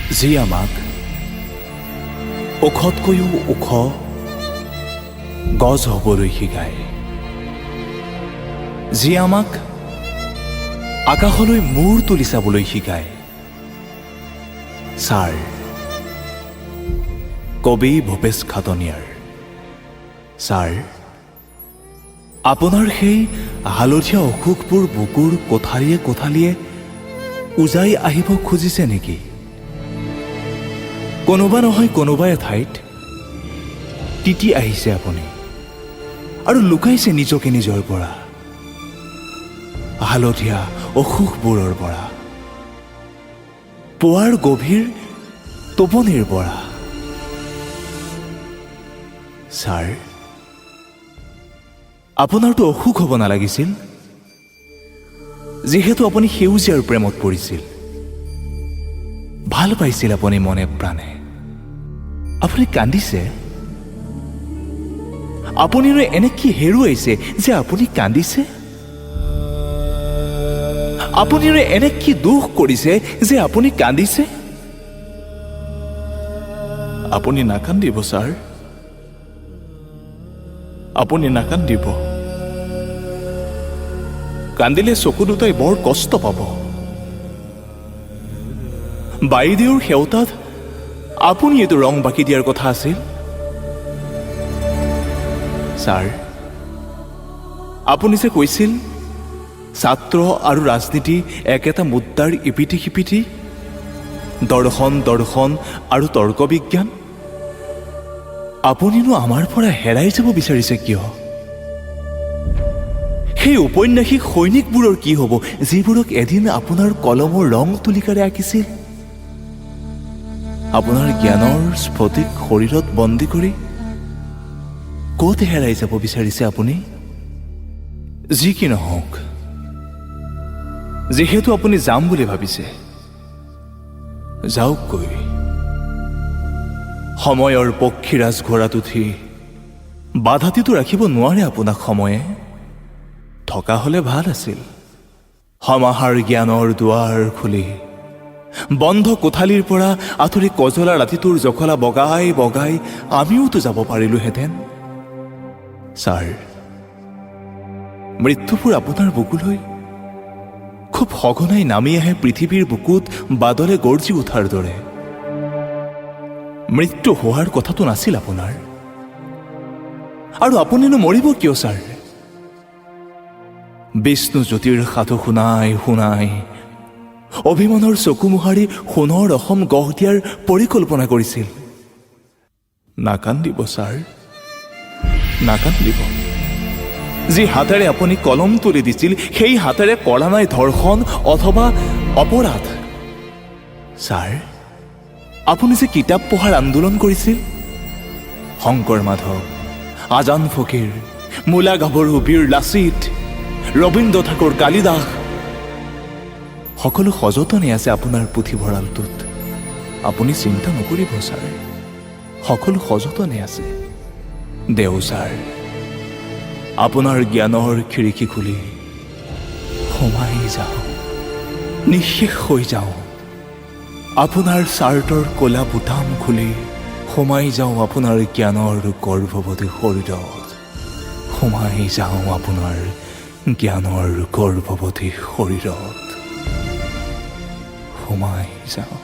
যি আমাক ওখতকৈও ওখ গছ হ'বলৈ শিকায়, যি আমাক আকাশলৈ মূৰ তুলি চাবলৈ শিকায়। ছাৰ, কবি ভূপেশ খাটনিয়াৰ। ছাৰ, আপোনাৰ সেই হালধীয়া অসুখবোৰ বুকুৰ কোঠালিয়ে কোঠালিয়ে উজাই আহিব খুজিছে নেকি? কোনোবা নহয় কোনোবা এঠাইত তিতি আহিছে আপুনি আৰু লুকাইছে নিজকে নিজৰ পৰা, হালধীয়া অসুখবোৰৰ পৰা, পুৱাৰ গভীৰ টোপনিৰ পৰা। ছাৰ, আপোনাৰতো অসুখ হ'ব নালাগিছিল, যিহেতু আপুনি সেউজীয়াৰ প্ৰেমত পৰিছিল, ভাল পাইছিল আপুনি মনে প্ৰাণে। আপুনি কান্দিছে। আপুনিনো এনে কি হেৰুৱাইছে যে আপুনি কান্দিছে? আপুনিনো এনে কি দুখ কৰিছে যে আপুনি কান্দিছে? আপুনি নাকান্দিব ছাৰ, আপুনি নাকান্দিব। কান্দিলে চকু দুটাই বৰ কষ্ট পাব। বাইদেউৰ সেউতাত আপুনি এইটো ৰং বাকি দিয়াৰ কথা আছিল। ছাৰ, আপুনি যে কৈছিল ছাত্ৰ আৰু ৰাজনীতি একেটা মুদ্ৰাৰ ইপিঠি সিপিঠি, দৰ্শন আৰু তৰ্ক বিজ্ঞান, আপুনিনো আমাৰ পৰা হেৰাই যাব বিচাৰিছে কিয়? সেই ঔপন্যাসিক সৈনিকবোৰৰ কি হ'ব, যিবোৰক এদিন আপোনাৰ কলমৰ ৰং তুলিকাৰে আঁকিছিল? আপোনাৰ জ্ঞানৰ স্ফটিক শৰীৰত বন্দী কৰি ক'ত হেৰাই যাব বিচাৰিছে আপুনি? যি কি নহওক, যিহেতু আপুনি যাম বুলি ভাবিছে, যাওকগৈ। সময়ৰ পক্ষীৰাজ ঘোঁৰাত উঠি বাধাটিতো ৰাখিব নোৱাৰে আপোনাক সময়ে। থকা হলে ভাল আছিল। সমাহাৰ জ্ঞানৰ দুৱাৰ খুলি বন্ধ কোঠালিৰ পৰা আঁতৰি কজলা ৰাতিটোৰ জখলা বগাই বগাই আমিওতো যাব পাৰিলোহেঁতেন। ছাৰ, মৃত্যুবোৰ আপোনাৰ বুকুলৈ খুব সঘনাই নামি আহে পৃথিৱীৰ বুকুত বাদলে গৰ্জি উঠাৰ দৰে। মৃত্যু হোৱাৰ কথাটো নাছিল আপোনাৰ, আৰু আপুনিনো মৰিব কিয় ছাৰ? বিষ্ণু জ্যোতিৰ সাধু শুনাই শুনাই অভিমানৰ চকু মোহাৰি সোণৰ অসম গঢ় দিয়াৰ পৰিকল্পনা কৰিছিল। নাকান্দিব ছাৰ, নাকান্দিব। যি হাতেৰে আপুনি কলম তুলি দিছিল, সেই হাতেৰে কৰা নাই ধৰ্ষণ অথবা অপৰাধ। ছাৰ, আপুনি যে কিতাপ পঢ়াৰ আন্দোলন কৰিছিল, শংকৰ মাধৱ, আজান ফকীৰ, মূলা গাভৰু, বীৰ লাচিত, ৰবীন্দ্ৰ ঠাকুৰ, কালিদাস, সকলো সযতনে আছে আপোনাৰ পুথিভঁৰালটোত। আপুনি চিন্তা নকৰিব ছাৰ, সকলো সযতনে আছে। দেও ছাৰ, আপোনাৰ জ্ঞানৰ খিৰিকী খুলি সোমাই যাওঁ, নিঃশেষ হৈ যাওঁ। আপোনাৰ চাৰ্টৰ ক'লা বুটাম খুলি সোমাই যাওঁ আপোনাৰ জ্ঞানৰ গৰ্ভৱতী শৰীৰত, সোমাই যাওঁ আপোনাৰ জ্ঞানৰ গৰ্ভৱতী শৰীৰত, সোমাই যাওঁ।